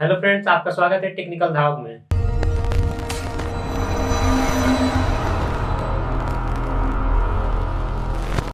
Hello friends, आपका स्वागत है टेक्निकल धावक में।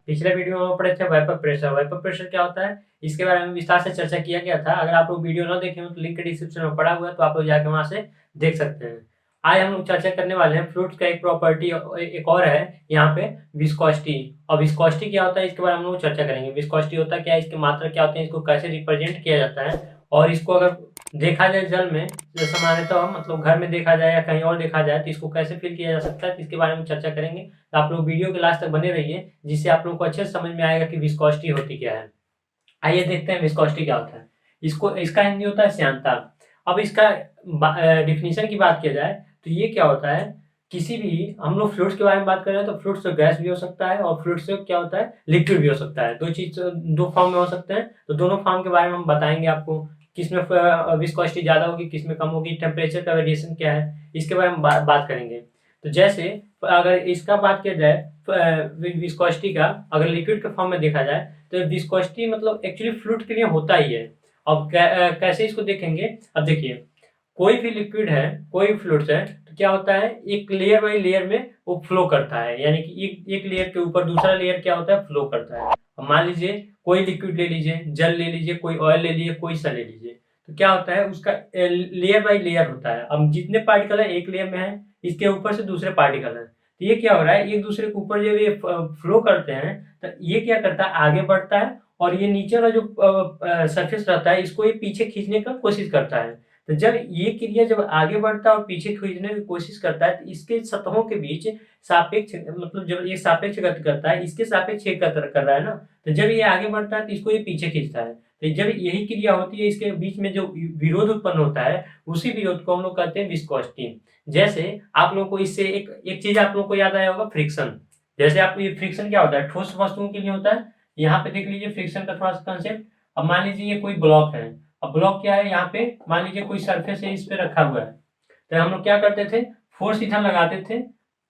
पिछले वीडियो में हम पढ़े थे वेपर प्रेशर। वेपर प्रेशर क्या होता है इसके बारे में विस्तार से चर्चा किया गया था। अगर आप लोग वीडियो ना देखे हो तो लिंक डिस्क्रिप्शन में पड़ा हुआ है, तो आप लोग जाकर वहां से देख सकते हैं। आज हम लोग चर्चा करने वाले हैं फ्लूइड्स का एक प्रॉपर्टी एक और है यहाँ पे, विस्कोसिटी। और विस्कोसिटी क्या होता है इसके बारे में हम लोग चर्चा करेंगे। विस्कोसिटी होता है क्या, इसके मात्रा क्या होते हैं, इसको कैसे रिप्रेजेंट किया जाता है, और इसको अगर देखा जाए जल में, जो सामान्यतः मतलब घर में देखा जाए या कहीं और देखा जाए, तो इसको कैसे फील किया जा सकता है, तो इसके बारे में चर्चा करेंगे। तो आप लोग वीडियो के लास्ट तक बने रहिए, जिससे आप लोगों को अच्छे से समझ में आएगा कि विस्कोसिटी होती क्या है। आइए देखते हैं विस्कोसिटी क्या होता है। इसका हिंदी होता है श्यानता। अब इसका डिफिनीशन की बात किया जाए तो ये क्या होता है, किसी भी हम लोग फ्लूइड्स के बारे में बात कर रहे हैं तो फ्लूइड्स से गैस भी हो सकता है और फ्लूइड्स से क्या होता है लिक्विड भी हो सकता है। दो फॉर्म में हो सकते हैं। तो दोनों फॉर्म के बारे में हम बताएंगे आपको, किसमें विस्कोसिटी ज्यादा होगी, किसमें कम होगी, टेम्परेचर का वेरिएशन क्या है, इसके बारे में बात करेंगे। तो जैसे अगर इसका बात किया जाए विस्कोसिटी का, अगर लिक्विड के फॉर्म में देखा जाए तो विस्कोसिटी मतलब एक्चुअली फ्लूइड के लिए होता ही है। अब कैसे इसको देखेंगे, अब देखिए कोई भी लिक्विड है, कोई भी फ्लूइड है, तो क्या होता है एक लेयर बाई लेयर में वो फ्लो करता है, यानी कि एक लेयर के ऊपर दूसरा लेयर क्या होता है फ्लो करता है। अब मान लीजिए कोई लिक्विड ले लीजिए, जल ले लीजिए, कोई ऑयल ले लीजिए, कोई सा ले लीजिए, तो क्या होता है उसका लेयर बाई लेयर होता है। अब जितने पार्टिकल है एक लेयर में है, इसके ऊपर से दूसरे पार्टिकल है, तो ये क्या हो रहा है एक दूसरे के ऊपर जब ये फ्लो करते हैं तो ये क्या करता है आगे बढ़ता है, और ये नीचे वाला जो सरफेस रहता है इसको ये पीछे खींचने का कोशिश करता है। तो जब ये क्रिया जब आगे बढ़ता है और पीछे खींचने की कोशिश करता है, तो इसके सतहों के बीच सापेक्ष मतलब जब ये सापेक्ष गति करता है, इसके सापेक्ष ये गति कर रहा है ना, तो जब ये आगे बढ़ता है तो इसको ये पीछे खींचता है। तो जब यही क्रिया होती है, इसके बीच में जो विरोध उत्पन्न होता है, उसी विरोध को हम लोग कहते हैं विस्कोसिटी। जैसे आप लोगों को इससे एक चीज आप लोगों को याद आया होगा, फ्रिक्शन। जैसे आप ये फ्रिक्शन क्या होता है, ठोस वस्तुओं के लिए होता है। यहाँ पे देख लीजिए फ्रिक्शन का थोड़ा सा कंसेप्ट। अब मान लीजिए ये कोई ब्लॉक है। अब ब्लॉक क्या है, यहाँ पे मान लीजिए कोई सरफेस है, इस पे रखा हुआ है, तो हम लोग क्या करते थे फोर्स इधर लगाते थे।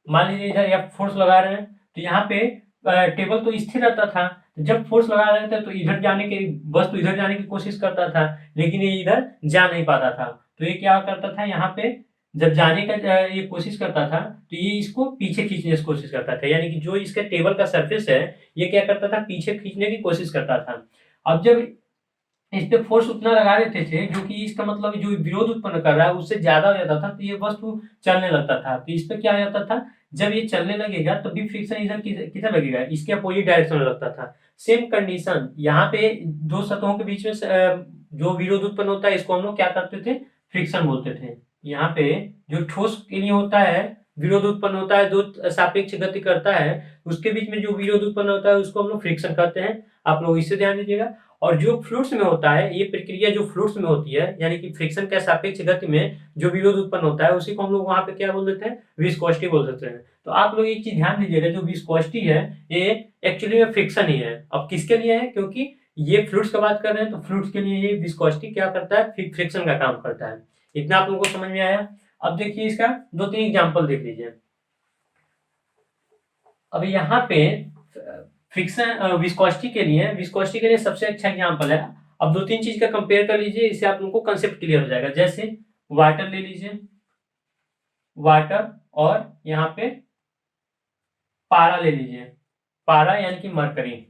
मान लीजिए इधर या फोर्स लगा रहे हैं, तो यहाँ पे टेबल तो स्थिर रहता था, तो जब फोर्स लगा रहे थे तो इधर जाने के वस्तु इधर जाने की कोशिश करता था, लेकिन ये इधर जा नहीं पाता था। तो ये क्या करता था, यहाँ पे जब जाने का ये कोशिश करता था तो ये इसको पीछे खींचने की कोशिश करता था, यानी कि जो इसके टेबल का सरफेस है ये क्या करता था पीछे खींचने की कोशिश करता था। अब जब इस पे फोर्स उतना लगा देते थे जो कि इसका मतलब जो विरोध उत्पन्न कर रहा है उससे ज्यादा हो जाता था, तो ये वस्तु चलने लगता था। तो इस पे क्या हो जाता था, जब ये चलने लगेगा तभी फ्रिक्शन इधर किधर लगेगा, इसके अपोजिट डायरेक्शन में लगता था। सेम कंडीशन यहाँ पे दो सतहों के बीच में जो विरोध उत्पन्न होता है इसको हम लोग क्या करते थे फ्रिक्शन बोलते थे। यहाँ पे जो ठोस के लिए होता है विरोध उत्पन्न होता है, जो सापेक्ष गति करता है उसके बीच में जो विरोध उत्पन्न होता है उसको हम लोग फ्रिक्शन कहते हैं। आप लोग इससे ध्यान दीजिएगा। और जो फ्लूइड्स में होता है, ये प्रक्रिया जो फ्लूइड्स में होती है, यानी कि फ्रिक्शन के सापेक्ष गति में जो विरोध उत्पन्न होता है उसी को हम लोग वहां पे क्या बोल देते हैं विस्कोसिटी बोल देते हैं। तो आप लोग एक चीज ध्यान दीजिएगा, जो विस्कोसिटी है ये एक्चुअली में फ्रिक्शन ही है। अब किसके लिए है, क्योंकि ये फ्लूइड्स की बात कर रहे हैं तो फ्लूइड्स के लिए ये विस्कोसिटी क्या करता है फ्रिक्शन का काम करता है। इतना आप लोगों को समझ में आया। अब देखिए इसका दो तीन एग्जाम्पल देख लीजिए। अब यहाँ पे फ्रिक्शन विस्कोसिटी के लिए सबसे अच्छा एग्जांपल है। अब दो तीन चीज का कंपेयर कर लीजिए, इससे आप लोगों को कंसेप्ट क्लियर हो जाएगा। जैसे वाटर ले लीजिए, वाटर, और यहाँ पे पारा ले लीजिए, पारा यानी कि मरकरी।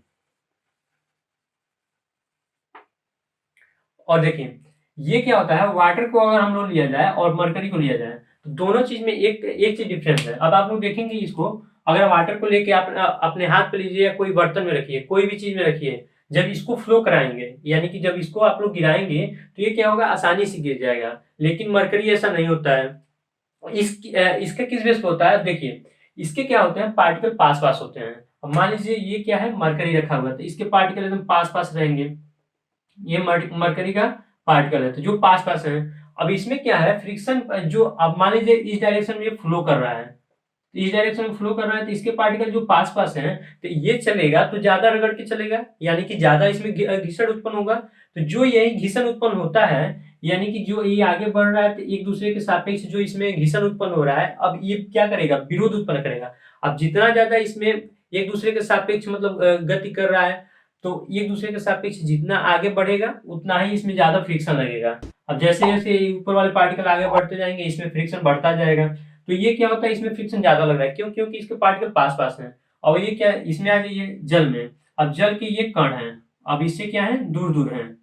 और देखिए ये क्या होता है, वाटर को अगर हम लोग लिया जाए और मरकरी को लिया जाए तो दोनों चीज में एक चीज डिफरेंस है। अब आप लोग देखेंगे इसको, अगर वाटर को लेके आप अपने हाथ पे लीजिए या कोई बर्तन में रखिए, कोई भी चीज में रखिए, जब इसको फ्लो कराएंगे यानी कि जब इसको आप लोग गिराएंगे तो ये क्या होगा आसानी से गिर जाएगा। लेकिन मरकरी ऐसा नहीं होता है। इसका किस बेस पे होता है, देखिए इसके क्या होते हैं पार्टिकल पास पास होते हैं। अब मान लीजिए ये क्या है मरकरी रखा हुआ है, तो इसके पार्टिकल एकदम पास पास रहेंगे। ये मरकरी का पार्टिकल है तो जो पास पास है। अब इसमें क्या है फ्रिक्शन, जो अब मान लीजिए इस डायरेक्शन में ये फ्लो कर रहा है, तो इस डायरेक्शन में फ्लो कर रहा है तो इसके पार्टिकल जो पास पास हैं तो ये चलेगा तो ज्यादा रगड़ के चलेगा, यानी कि ज्यादा इसमें घिसन उत्पन्न होगा। तो जो यही घिसन उत्पन्न होता है, यानी कि जो ये आगे बढ़ रहा है तो एक दूसरे के सापेक्ष जो इसमें घिसन उत्पन्न हो रहा है, अब ये क्या करेगा विरोध उत्पन्न करेगा। अब जितना ज्यादा इसमें एक दूसरे के सापेक्ष मतलब गति कर रहा है, तो एक दूसरे के सापेक्ष जितना आगे बढ़ेगा उतना ही इसमें ज्यादा फ्रिक्शन लगेगा। अब जैसे जैसे ऊपर वाले पार्टिकल आगे बढ़ते जाएंगे इसमें फ्रिक्शन बढ़ता जाएगा। तो ये क्या होता है, इसमें फ्रिक्शन ज्यादा लग रहा है, क्यों? क्योंकि इसके पार्टिकल पास पास हैं। और ये क्या, इसमें आ जाइए जल में। अब जल के ये कण हैं, अब इससे क्या है, दूर दूर हैं।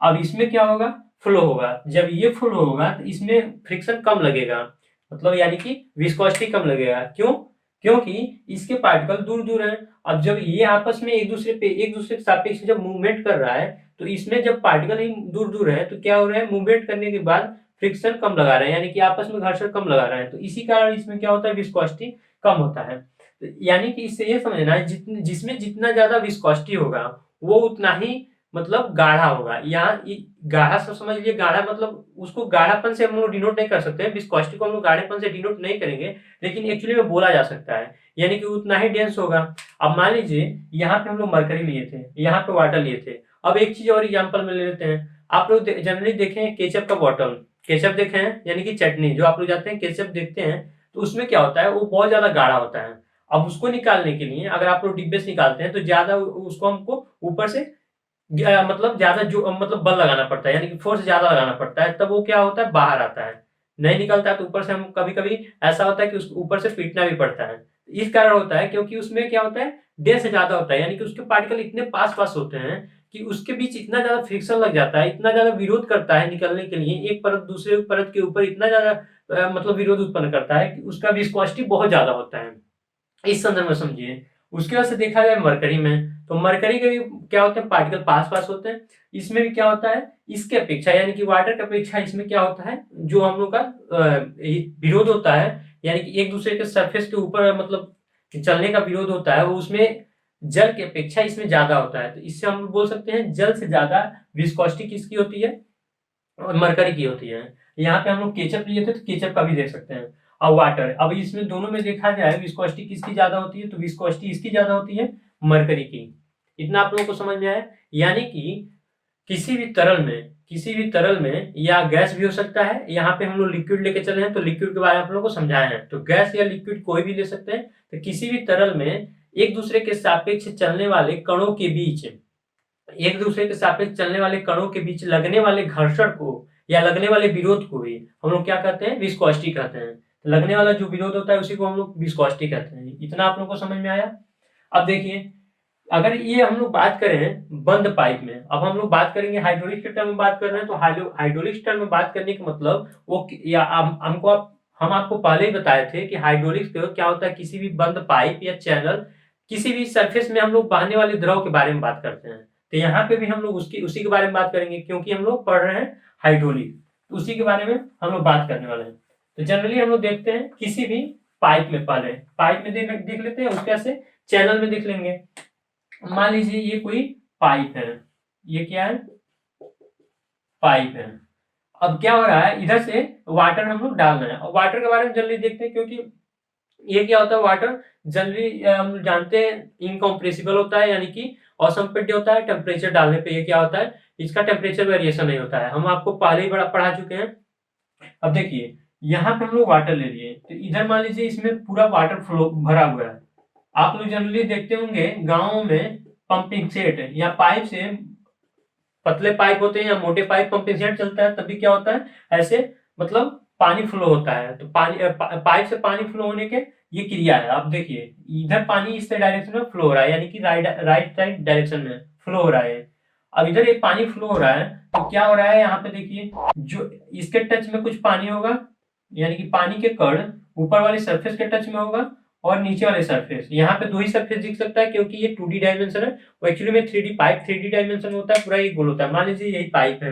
अब इसमें क्या होगा, फ्लो होगा। जब ये फ्लो होगा तो इसमें फ्रिक्शन कम लगेगा, मतलब यानी कि विस्कोसिटी कम लगेगा। क्यों? क्योंकि इसके पार्टिकल दूर दूर हैं। अब जब ये आपस में एक दूसरे के सापेक्ष जब मूवमेंट कर रहा है, तो इसमें जब पार्टिकल ही दूर दूर है तो क्या हो रहा है, मूवमेंट करने के बाद फ्रिक्शन कम लगा रहे हैं, यानी कि आपस में घर्षण कम लगा रहे हैं। तो इसी कारण इसमें क्या होता है, विस्कोसिटी कम होता है। तो यानी कि इससे ये समझना है, जिसमें जितना ज्यादा विस्कोसिटी होगा वो उतना ही मतलब गाढ़ा होगा। यहाँ गाढ़ा सब समझ लिए, गाढ़ा मतलब उसको गाढ़ापन से हम लोग डिनोट नहीं कर सकते, विस्कोसिटी को हम लोग गाढ़ेपन से डिनोट नहीं करेंगे, लेकिन एक्चुअली में बोला जा सकता है, यानी कि उतना ही डेंस होगा। अब मान लीजिए यहाँ पे हम लोग मरकरी लिए थे, यहाँ पे वाटर लिए थे। अब एक चीज और एग्जाम्पल में ले लेते हैं। आप लोग जनरली देखे हैं केचप का बॉटल, केचप देखे हैं, यानी कि चटनी जो आप लोग जाते हैं केचप देखते हैं, तो उसमें क्या होता है, वो बहुत ज्यादा गाढ़ा होता है। अब उसको निकालने के लिए अगर आप लोग डिब्बे से निकालते हैं तो ज्यादा उसको हमको ऊपर से मतलब ज्यादा जो मतलब बल लगाना पड़ता है, यानी कि फोर्स ज्यादा लगाना पड़ता है, तब वो क्या होता है, बाहर आता है। नहीं निकलता है तो ऊपर से हम कभी कभी ऐसा होता है कि उसको ऊपर से पीटना भी पड़ता है। इस कारण होता है क्योंकि उसमें क्या होता है, डेंस ज्यादा होता है, यानी कि उसके पार्टिकल इतने पास पास होते हैं कि उसके बीच इतना ज्यादा फ्रिक्शन लग जाता है, इतना ज्यादा विरोध करता है निकलने के लिए, एक परत दूसरे परत के ऊपर इतना ज्यादा मतलब विरोध उत्पन्न करता है कि उसका विस्कोसिटी बहुत ज्यादा होता है। इस संदर्भ में समझिए। उसके बाद से देखा जाए मरकरी में, तो मरकरी के भी क्या होते हैं, पार्टिकल पास पास होते हैं। इसमें भी क्या होता है, इसके अपेक्षा यानी कि वाटर की अपेक्षा इसमें क्या होता है, जो हम लोग का विरोध होता है, यानी कि एक दूसरे के सरफेस के ऊपर मतलब चलने का विरोध होता है, वो उसमें जल की अपेक्षा इसमें ज्यादा होता है। तो इससे हम बोल सकते हैं जल से ज्यादा विस्कोसिटी किसकी होती है, और मरकरी की होती है। यहाँ पे हम लोग केचप लिए थे तो केचप का भी देख सकते हैं। अब वाटर, अब इसमें दोनों में देखा जाए विस्कोसिटी किसकी ज्यादा होती है, तो विस्कोसिटी इसकी ज्यादा होती है, मरकरी की। इतना आप लोगों को समझ में आया। यानी कि किसी भी तरल में या गैस भी हो सकता है। यहाँ पे हम लोग लिक्विड लेके चले हैं तो लिक्विड के बारे में आप लोगों को समझाए हैं, तो गैस या लिक्विड कोई भी ले सकते हैं। तो किसी भी तरल में एक दूसरे के सापेक्ष चलने वाले कणों के बीच, एक दूसरे के सापेक्ष चलने वाले कणों के बीच लगने वाले घर्षण को या लगने वाले विरोध को भी हम लोग क्या कहते हैं, विस्कोसिटी कहते हैं। तो लगने वाला जो विरोध होता है उसी को हम लोग विस्कोसिटी कहते हैं। इतना आप लोग को समझ में आया। अब देखिए, अगर ये हम लोग बात करें बंद पाइप में, अब हम लोग बात करेंगे हाइड्रोलिक टर्म में बात कर रहे हैं, तो हाइड्रोलिक टर्म में बात करने का मतलब वो या हम आपको पहले ही बताए थे कि हाइड्रोलिक्स क्या होता है, किसी भी बंद पाइप या चैनल, किसी भी सरफेस में हम लोग बहने वाले द्रव के बारे में बात करते हैं। तो यहाँ पे भी हम लोग उसी के बारे में बात करेंगे, क्योंकि हम लोग पढ़ रहे हैं हाइड्रोलिक, तो उसी के बारे में हम लोग बात करने वाले हैं। तो जनरली हम लोग देखते हैं किसी भी पाइप में, पहले पाइप में देख लेते हैं, उसके से चैनल में देख लेंगे। मान लीजिए ये कोई पाइप है, ये क्या है, पाइप है। अब क्या हो रहा है, इधर से वाटर हम लोग डाल रहे हैं, और वाटर के बारे में जल्दी देखते हैं, क्योंकि ये क्या होता है, वाटर जनरली हम जानते हैं इनकम्प्रेसिबल होता है, यानी कि असंपीड्य होता है। टेम्परेचर डालने पे ये क्या होता है, इसका टेम्परेचर वेरिएशन नहीं होता है, हम आपको पहले ही बड़ा पढ़ा चुके हैं। अब देखिए, यहाँ पे हम लोग वाटर ले लिए, तो इधर मान लीजिए इसमें पूरा वाटर फ्लो भरा हुआ है। आप लोग जनरली देखते होंगे गाँव में पंपिंग सेट या पाइप से, पतले पाइप होते हैं या मोटे पाइप पंपिंग सेट चलता है, तभी क्या होता है, ऐसे मतलब पानी फ्लो होता है। तो पाइप से पानी फ्लो होने के ये क्रिया है। आप देखिए, इधर पानी इस डायरेक्शन में फ्लो हो रहा है, यानी कि राइट साइड डायरेक्शन में फ्लो हो रहा है। अब इधर एक पानी फ्लो हो रहा है, तो क्या हो रहा है, यहाँ पे देखिए, जो इसके टच में कुछ पानी होगा, यानी कि पानी के कण ऊपर वाले सरफेस के टच में होगा, और नीचे वाले सरफेस, यहाँ पे दो ही सरफेस दिख सकता है, क्योंकि ये 2D डायमेंशन है। वो एक्चुअली में 3D पाइप 3D डायमेंशन होता है, पूरा ये गोल होता है। मान लीजिए यही पाइप है।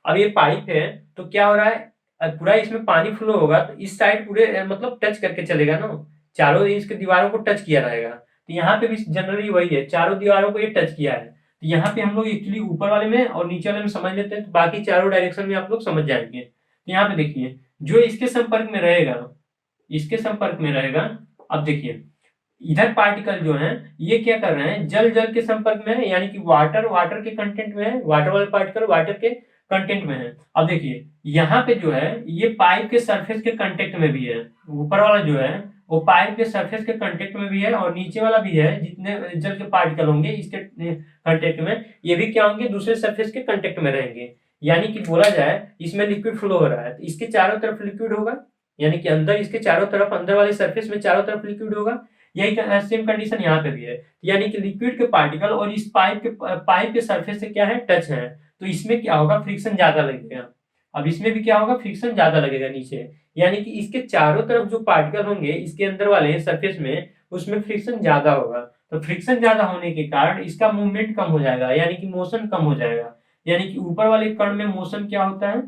अब ये पाइप है, तो क्या हो रहा है, पूरा इसमें पानी फ्लो होगा, तो इस साइड पूरे मतलब टच करके चलेगा ना, चारों इसके दीवारों को टच किया रहेगा। तो यहाँ पे भी जनरली वही है, चारों दीवारों को ये टच किया है। तो यहाँ पे हम लोग एक्चुअली ऊपर वाले में और नीचे वाले में समझ लेते हैं, तो बाकी चारों डायरेक्शन में आप लोग समझ जाएंगे। तो यहाँ पे देखिए, जो इसके संपर्क में रहेगा, इसके संपर्क में रहेगा। अब देखिए, इधर पार्टिकल जो है ये क्या कर रहे हैं, जल जल के संपर्क में है, यानी कि वाटर के कंटेंट में है, वाटर वाले पार्टिकल वाटर के कंटेंट में है। अब देखिए, यहाँ पे जो है ये पाइप के सरफेस के कंटेक्ट में भी है, ऊपर वाला जो है वो पाइप के सरफेस के कंटेक्ट में भी है, और नीचे वाला भी है, जितने जल के पार्टिकल होंगे इसके कंटेक्ट में, ये भी क्या होंगे, दूसरे सरफेस के कंटेक्ट में रहेंगे। यानी कि बोला जाए इसमें लिक्विड फ्लो हो रहा है तो इसके चारों तरफ लिक्विड होगा, यानी कि अंदर इसके चारों तरफ, अंदर वाले सरफेस में चारों तरफ लिक्विड होगा। यही सेम कंडीशन यहाँ पे भी है, यानी कि लिक्विड के पार्टिकल और इस पाइप के सरफेस से क्या है, टच है, तो इसमें क्या होगा, फ्रिक्शन ज्यादा लगेगा। अब इसमें भी क्या होगा, फ्रिक्शन ज्यादा लगेगा नीचे, यानी कि इसके चारों तरफ जो पार्टिकल होंगे इसके अंदर वाले सरफेस में, उसमें फ्रिक्शन ज्यादा होगा। तो फ्रिक्शन ज्यादा होने के कारण इसका मूवमेंट कम हो जाएगा, यानी कि मोशन कम हो जाएगा। यानी कि ऊपर वाले कण में मोशन क्या होता है,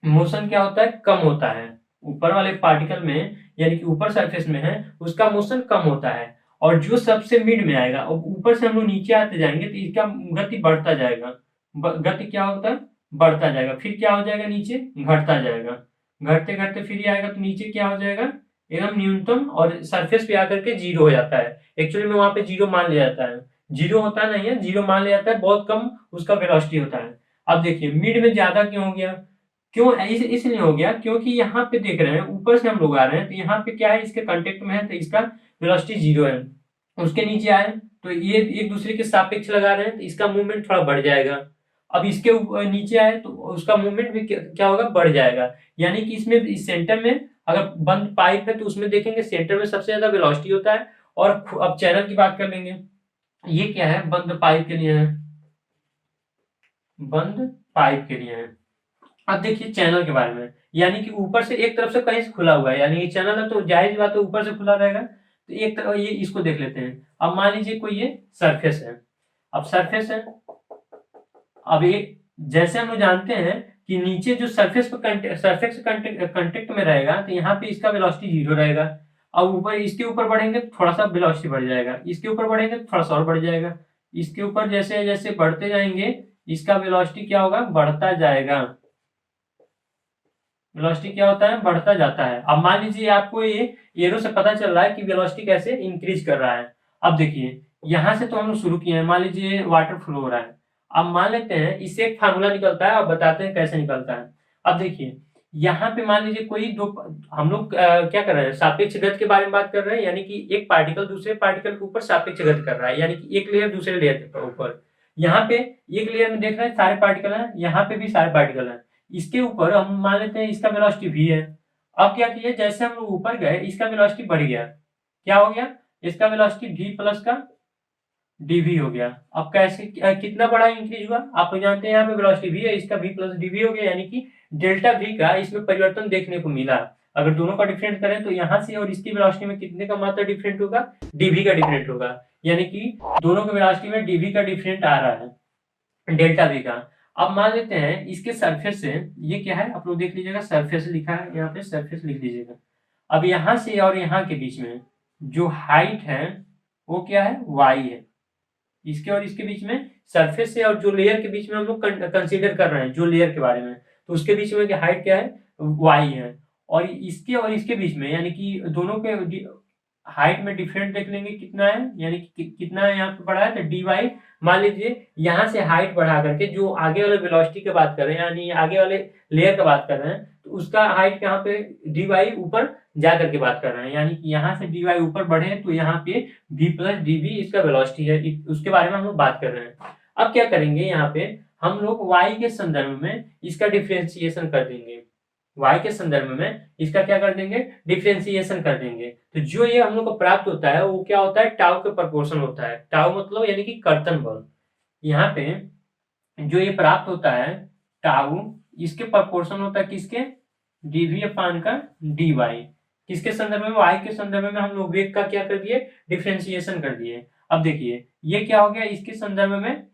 मोशन क्या होता है, कम होता है। ऊपर वाले पार्टिकल में, यानी कि ऊपर सरफेस में है, उसका मोशन कम होता है। और जो सबसे मिड में आएगा, और ऊपर से हम लोग नीचे आते जाएंगे तो इसका गति बढ़ता जाएगा। गति क्या होता है, बढ़ता जाएगा। फिर क्या हो जाएगा, नीचे घटता जाएगा, घटते घटते फिर ये आएगा तो नीचे क्या हो जाएगा, एकदम न्यूनतम, और सरफेस पे आकर के जीरो हो जाता है। एक्चुअली में वहां पे जीरो मान लिया जाता है, जीरो होता नहीं है, जीरो मान लिया जाता है, बहुत कम उसका वेलोसिटी होता है। अब देखिए मिड में ज्यादा क्यों हो गया, क्यों इसलिए हो गया क्योंकि यहाँ पे देख रहे हैं ऊपर से हम लोग आ रहे हैं तो यहाँ पे क्या है, इसके कांटेक्ट में है तो इसका वेलोसिटी जीरो है। उसके नीचे आए तो ये एक दूसरे के सापेक्ष लगा रहे हैं तो इसका मूवमेंट थोड़ा बढ़ जाएगा। अब इसके नीचे आए तो उसका मूवमेंट भी क्या होगा, बढ़ जाएगा। यानी कि इसमें इस सेंटर में अगर बंद पाइप है तो उसमें देखेंगे सेंटर में सबसे ज्यादा वेलोसिटी होता है। और अब चैनल की बात कर लेंगे, ये क्या है, बंद पाइप के लिए है, बंद पाइप के लिए है। अब देखिए चैनल के बारे में, यानी कि ऊपर से एक तरफ से कहीं से खुला हुआ है, यानी कि चैनल है तो जाहिर सी बात है ऊपर से खुला रहेगा। तो एक तरफ ये, इसको देख लेते हैं। अब मान लीजिए कोई ये सरफेस है, अब सरफेस है, अब ये जैसे हम लोग जानते हैं कि नीचे जो सरफेस पे सरफेस कांटेक्ट में रहेगा तो यहाँ पे इसका वेलोसिटी जीरो रहेगा। अब ऊपर इसके ऊपर बढ़ेंगे तो थोड़ा सा वेलोसिटी बढ़ जाएगा, इसके ऊपर बढ़ेंगे तो थोड़ा सा और बढ़ जाएगा। इसके ऊपर जैसे जैसे बढ़ते जाएंगे इसका वेलोसिटी क्या होगा, बढ़ता जाएगा। वेलोसिटी क्या होता है, बढ़ता जाता है। अब मान लीजिए आपको ये एरो से पता चल रहा है कि वेलोसिटी कैसे इंक्रीज कर रहा है। अब देखिए यहां से तो हम लोग शुरू किए हैं, मान लीजिए वाटर फ्लो हो रहा है। अब मान लेते हैं इससे एक फार्मूला निकलता है और बताते हैं कैसे निकलता है। अब देखिए यहाँ पे मान लीजिए कोई दो, हम लोग क्या कर रहे हैं, सापेक्ष गति के बारे में बात कर रहे हैं, यानी कि एक पार्टिकल दूसरे पार्टिकल के ऊपर सापेक्ष गति कर रहा है, यानी कि एक लेयर दूसरे लेयर के ऊपर। यहाँ पे एक लेयर में देख रहे हैं सारे पार्टिकल हैं, यहाँ पे भी सारे पार्टिकल हैं। इसके ऊपर हम मान लेते हैं इसका वेलोसिटी v है। अब क्या किया, जैसे हम लोग ऊपर गए इसका वेलोसिटी बढ़ गया, क्या हो गया, इसका वेलोसिटी v प्लस का dv हो गया। अब कैसे कितना बड़ा इंक्रीज हुआ, आप तो जानते हैं यहाँ पे वेलोसिटी v है, इसका v प्लस dv हो गया, यानी कि डेल्टा v का इसमें परिवर्तन देखने को मिला। अगर दोनों का डिफरेंट करें तो यहाँ से और इसकी वेलोसिटी में कितने का मात्रा डिफरेंट होगा, dv का डिफरेंट होगा, यानी कि दोनों के वेलोसिटी में dv का डिफरेंट आ रहा है, डेल्टा v का। अब मान लेते हैं इसके सरफेस से, ये क्या है आप लोग देख लीजिएगा, सरफेस लिखा है यहाँ पे, सरफेस लिख दीजिएगा। अब यहाँ से और यहाँ के बीच में जो हाइट है वो क्या है, y है। इसके और इसके बीच में, सरफेस से और जो लेयर के बीच में हम लोग कंसीडर कर रहे हैं जो लेयर के बारे में, तो उसके बीच में हाइट क्या है, y है। और इसके बीच में, यानी कि दोनों के हाइट में डिफरेंट देख लेंगे कितना है, यानी कि कितना है यहाँ पे बढ़ा है, तो डी वाई। मान लीजिए यहाँ से हाइट बढ़ा करके जो आगे वाले वेलोसिटी की बात कर रहे हैं, यानी आगे वाले लेयर की बात कर रहे हैं, तो उसका हाइट यहाँ पे डी वाई ऊपर जा करके बात कर रहे हैं, यानी कि यहाँ से डी वाई ऊपर बढ़े तो यहाँ पे v प्लस डी वी इसका वेलोसिटी है, उसके बारे में हम लोग बात कर रहे हैं। अब क्या करेंगे, यहाँ पे हम लोग y के संदर्भ में इसका डिफ्रेंसिएशन कर देंगे, y के संदर्भ में इसका क्या कर देंगे, डिफ्रेंसिएशन कर देंगे। तो जो ये हम लोग को प्राप्त होता है वो क्या होता है, टाउ के प्रोपोर्शन होता है। टाउ मतलब यानी कि कर्तन बल। यहाँ पे जो ये प्राप्त होता है टाउ, इसके प्रोपोर्शन होता है किसके, डीवी अपान का डी वाई। किसके संदर्भ में, y के संदर्भ में हम लोग वेग का क्या कर दिए, डिफ्रेंसिएशन कर दिए। अब देखिए ये क्या हो गया, इसके संदर्भ में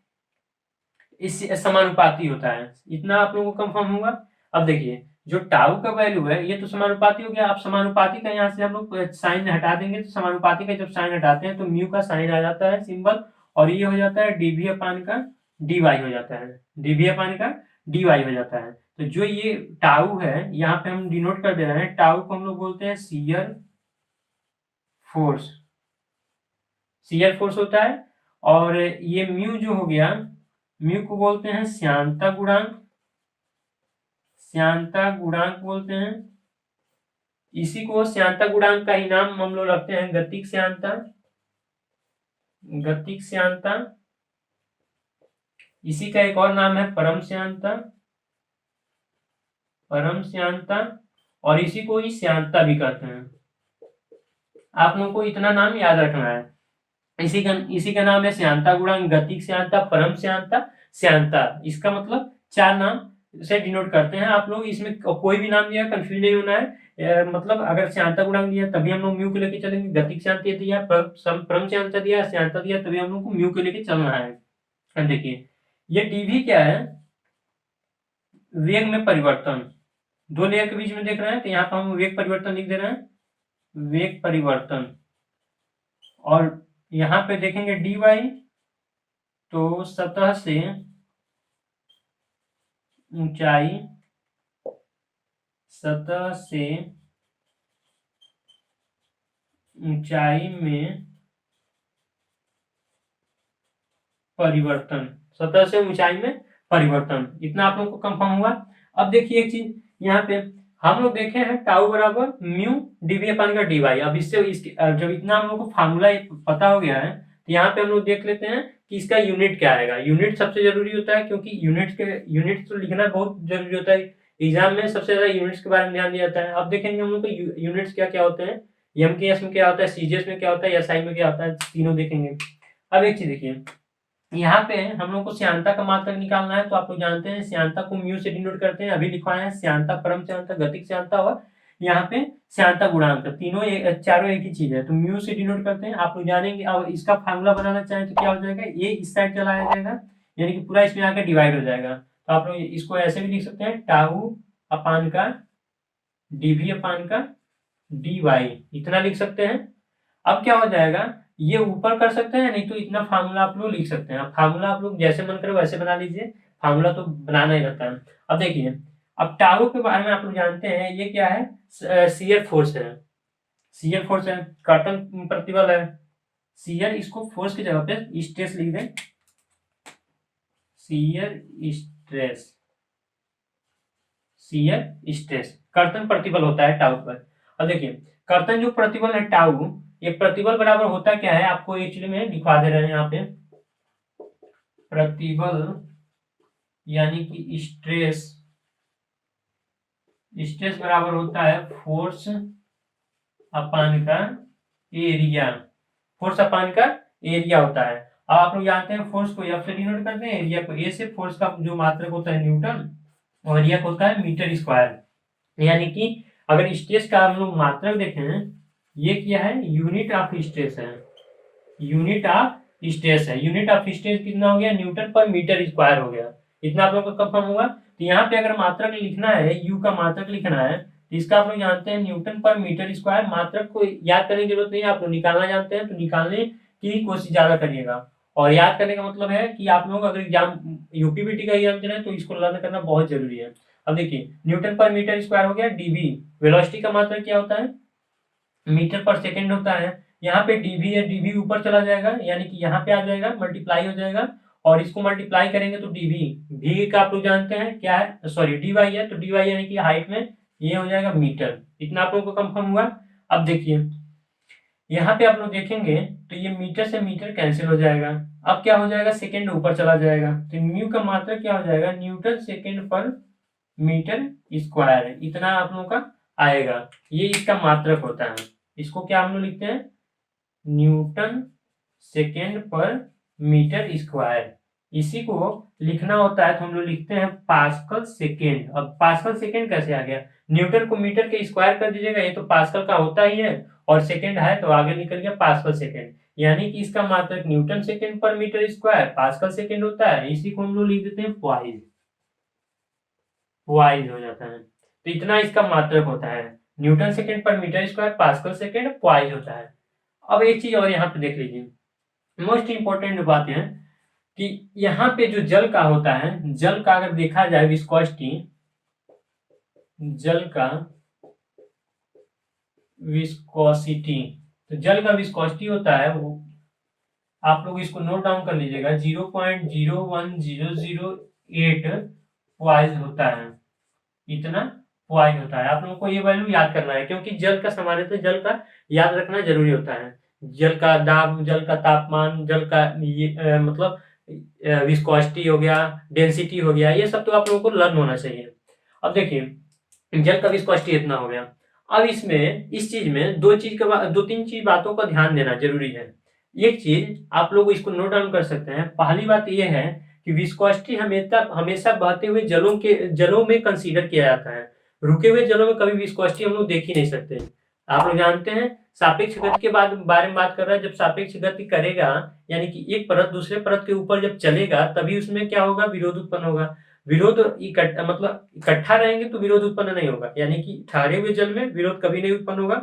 इस समानुपाती होता है, इतना आप लोगों को कंफर्म हुआ। अब देखिए जो टाउ का वैल्यू है ये तो समानुपाती हो गया। आप समानुपाती का यहाँ से हम लोग साइन हटा देंगे, तो समानुपाती का जब साइन हटाते हैं तो म्यू का साइन आ जाता है सिंबल, और ये हो जाता है डीवी अपान का डी वाई हो जाता है, डीवी अपान का डी वाई हो जाता है। तो जो ये टाउ है यहाँ पे हम डिनोट कर दे रहे हैं, टाउ को हम लोग बोलते हैं शियर फोर्स, शियर फोर्स होता है। और ये म्यू जो हो गया, म्यू को बोलते हैं श्यानता गुणांक, श्यानता गुणांक बोलते हैं। इसी को श्यानता गुणांक का ही नाम हम लोग रखते हैं गतिक श्यानता, गतिक श्यानता। इसी का एक और नाम है परम श्यांता, परम श्यांता, और इसी को ही श्यांता भी कहते हैं। आप लोगों को इतना नाम याद रखना है। इसी का नाम है श्यांता गुणांक, गतिक श्यांता, परम श्यांता, श्यांता। इसका मतलब 4 नाम से डिनोट करते हैं। आप लोग इसमें कोई भी नाम दिया कंफ्यूज नहीं होना है। मतलब अगर श्यांता गुणांक दिया तभी हम लोग म्यू को लेके चलेंगे, गतिक श्यांता दिया, परम श्यांता दिया, श्यांता दिया, तभी हम लोग को म्यू को लेके चलना है। देखिए ये डीवी क्या है, वेग में परिवर्तन। दो लेयर के बीच में देख रहे हैं, तो यहाँ पर हम वेग परिवर्तन लिख दे रहे हैं, वेग परिवर्तन। और यहाँ पे देखेंगे dy, तो सतह से ऊंचाई, सतह से ऊंचाई में परिवर्तन, सतह से ऊंचाई में परिवर्तन। इतना आप लोग को कंफर्म हुआ। अब देखिए एक चीज यहाँ पे हम लोग देखे हैं टाउ बराबर म्यू डीवी अपन का डी वाई। अब इससे जब इतना हम लोग को फार्मूला पता हो गया है, तो यहाँ पे हम लोग देख लेते हैं कि इसका यूनिट क्या आएगा। यूनिट सबसे जरूरी होता है, क्योंकि यूनिट तो लिखना बहुत जरूरी होता है। एग्जाम में सबसे ज्यादा यूनिट्स के बारे में ध्यान दिया जाता है। अब देखेंगे हम लोग को यूनिट्स क्या क्या होते हैं, एमकेएस में क्या होता है, सीजीएस में क्या होता है, एसआई में क्या होता है, तीनों देखेंगे। अब एक चीज देखिए, यहाँ पे हम लोग को श्यांता का मात्रक निकालना है। तो आप लोग जानते हैं श्यांता को म्यू से डिनोट करते हैं, अभी लिखवाए हैं श्यांता, परम श्यांता, गतिक श्यांता और यहाँ पे श्यांता गुणांक, तीनों चारों एक ही चीज है, तो म्यू से डिनोट करते हैं। आप लोग जानेंगे। अब इसका फार्मूला बनाना चाहें तो क्या हो जाएगा, ये इस साइड चला जाएगा, यानी कि पूरा इसमें आकर डिवाइड हो जाएगा। तो आप लोग इसको ऐसे भी लिख सकते हैं, टाउ अपान का डीवी अपान का डी वाई, इतना लिख सकते हैं। अब क्या हो जाएगा, ये ऊपर कर सकते हैं, नहीं तो इतना फार्मूला आप लोग लिख सकते हैं। फार्मूला आप लोग जैसे मन करे वैसे बना लीजिए, फार्मूला तो बनाना ही रहता है। अब देखिए, अब टाउ के बारे में आप लोग जानते हैं, ये क्या है, शियर फोर्स है। शियर फोर्स है, कर्तन प्रतिबल है। शियर, इसको फोर्स की जगह पे स्ट्रेस लिख दें, शियर स्ट्रेस, शियर स्ट्रेस कर्तन प्रतिबल होता है टाउ पर। अब देखिए कर्तन जो प्रतिबल है टाउ, ये प्रतिबल बराबर होता क्या है, आपको एक्चुअली में लिखवा दे रहे हैं यहाँ पे। प्रतिबल यानी कि स्ट्रेस, स्ट्रेस बराबर होता है फोर्स अपान का एरिया, फोर्स अपान का एरिया होता है। अब आप लोग जानते हैं फोर्स को एफ से डिनोट करते हैं, एरिया को ए से। फोर्स का जो मात्रक होता है न्यूटन, और एरिया होता है मीटर स्क्वायर। यानी कि अगर स्ट्रेस का हम लोग मात्रक देखें, ये क्या है, यूनिट ऑफ स्ट्रेस है, यूनिट ऑफ स्ट्रेस है। यूनिट ऑफ स्ट्रेस कितना हो गया, न्यूटन पर मीटर स्क्वायर हो गया। इतना आप लोग को कंफर्म होगा। तो यहाँ पे अगर मात्रक लिखना है, यू का मात्रक लिखना है, तो इसका आप लोग जानते हैं न्यूटन पर मीटर स्क्वायर। मात्रक को याद करने की जरूरत नहीं है, आप लोग निकालना जानते हैं, तो निकालने की कोशिश ज्यादा करिएगा। और याद करने का मतलब है कि आप लोग अगर एग्जाम यूपीपीटी का एग्जाम दे रहे हैं, तो इसको लर्न करना बहुत जरूरी है। अब देखिए न्यूटन पर मीटर स्क्वायर हो गया डीवी। वेलोसिटी का मात्रक क्या होता है, मीटर पर सेकेंड होता है। यहाँ पे डीवी है, डीवी ऊपर चला जाएगा, यानी कि यहाँ पे आ जाएगा, मल्टीप्लाई हो जाएगा, और इसको मल्टीप्लाई करेंगे तो डीवी, भी का आप लोग जानते हैं क्या है, सॉरी डीवाई है, तो डीवाई यानी कि हाइट में ये हो जाएगा मीटर। इतना आप लोगों को कंफर्म हुआ। अब देखिए यहाँ पे आप लोग देखेंगे तो ये मीटर से मीटर कैंसिल हो जाएगा। अब क्या हो जाएगा, सेकेंड ऊपर चला जाएगा, तो म्यू का मात्रक क्या हो जाएगा, Newton second per metre square. इतना आप लोगों का आएगा, ये इसका मात्रक होता है। इसको क्या हम लोग लिखते हैं, Newton second per metre square. इसी को लिखना होता है तो हम लोग लिखते हैं पास्कल सेकेंड। अब पास्कल सेकेंड कैसे आ गया, न्यूटन को मीटर के स्क्वायर कर दीजिएगा, ये तो पास्कल का होता ही है, और सेकेंड है तो आगे निकल गया पास्कल सेकेंड। यानी कि इसका मात्रक Newton second per metre square pascal second होता है। इसी को हम लोग लिख देते हैं पॉइज, पॉइज हो जाता है। तो इतना इसका मात्रक होता है, newton second per metre square pascal second poise होता है। अब एक चीज और यहाँ पे देख लीजिए, मोस्ट इंपोर्टेंट बात है कि यहाँ पे जो जल का होता है, जल का अगर देखा जाए विस्कोसिटी, जल का विस्कोसिटी, तो जल का विस्कोसिटी होता है वो, आप लोग इसको नोट डाउन कर लीजिएगा, 0.01008 पॉइज होता है। इतना पॉइज होता है। आप लोगों को ये वैल्यू याद करना है, क्योंकि जल का सामान्यतः जल का याद रखना जरूरी होता है। जल का दाब, जल का तापमान, जल का मतलब विस्कोसिटी हो गया, डेंसिटी हो गया, ये सब तो आप लोगों को लर्न होना चाहिए। अब देखिए जल का विस्कोसिटी इतना हो गया। अब इसमें इस चीज में दो तीन चीज बातों का ध्यान देना जरूरी है। एक चीज आप लोग इसको नोट डाउन कर सकते हैं। पहली बात यह है कि विस्कोसिटी हमेशा हमेशा बहते हुए जलों में कंसीडर किया जाता है। रुके हुए जलों में कभी विस्कोसिटी हम लोग देख ही नहीं सकते। आप लोग जानते हैं सापेक्ष गति के बारे में बात कर रहा है। जब सापेक्ष गति करेगा यानी कि एक परत दूसरे परत के ऊपर जब चलेगा तभी उसमें क्या होगा, विरोध उत्पन्न होगा। विरोध इकट्ठा रहेंगे तो विरोध उत्पन्न नहीं होगा, यानी कि ठहरे हुए जल में विरोध कभी नहीं उत्पन्न होगा।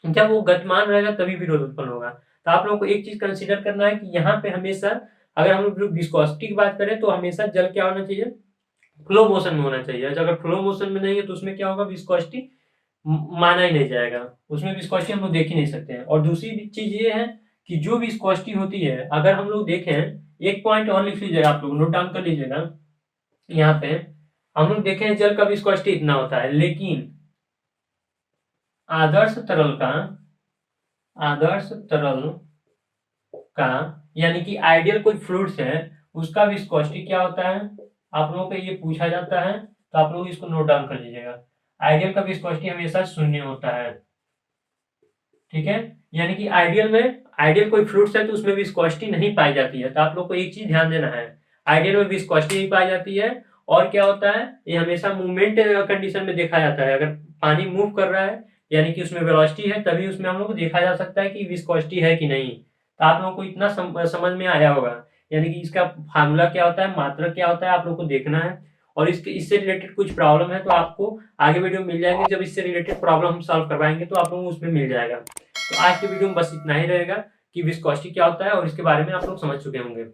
जब वो गतिमान रहेगा तभी विरोध उत्पन्न होगा। तो आप लोगों को एक चीज कंसीडर करना है कि यहाँ पे हमेशा अगर हम लोग विस्कोसिटी की बात करें तो हमेशा जल क्या होना चाहिए, फ्लो मोशन में होना चाहिए। अगर फ्लो मोशन में नहीं है तो उसमें क्या होगा, विस्कोसिटी माना ही नहीं जाएगा, उसमें विस्कोसिटी हम लोग देख ही नहीं सकते हैं। और दूसरी चीज ये है कि जो विस्कोसिटी होती है, अगर हम लोग देखें, एक पॉइंट और लिख लीजिएगा, आप लोग नोट डाउन कर लीजिएगा। यहाँ पे हम लोग देखें जल का विस्कोसिटी इतना होता है, लेकिन आदर्श तरल का यानी कि आइडियल कोई फ्लूइड्स है उसका विस्कोसिटी क्या होता है, आप लोगों को ये पूछा जाता है तो आप लोग इसको नोट डाउन कर लीजिएगा। आइडियल का विस्कोसिटी हमेशा 0 होता है, ठीक है। यानी कि आइडियल कोई फ्लूइड्स है तो उसमें विस्कोसिटी नहीं पाई जाती है। तो आप लोग को एक चीज ध्यान देना है, आइडियल में विस्कोसिटी नहीं पाई जाती है। और क्या होता है, ये हमेशा मूवमेंट कंडीशन में देखा जाता है। अगर पानी मूव कर रहा है यानी कि उसमें वेलोसिटी है तभी उसमें हम लोग को देखा जा सकता है कि विस्कोसिटी है कि नहीं। तो आप लोगों को इतना समझ में आया होगा, यानी कि इसका फार्मूला क्या होता है, मात्रक क्या होता है, आप लोग को देखना है। और इससे रिलेटेड कुछ प्रॉब्लम है तो आपको आगे वीडियो मिल जाएंगे। जब इससे रिलेटेड प्रॉब्लम हम सॉल्व करवाएंगे तो आप लोगों को उसमें मिल जाएगा। तो आज के वीडियो में बस इतना ही रहेगा कि विस्कोसिटी क्या होता है और इसके बारे में आप लोग समझ चुके होंगे।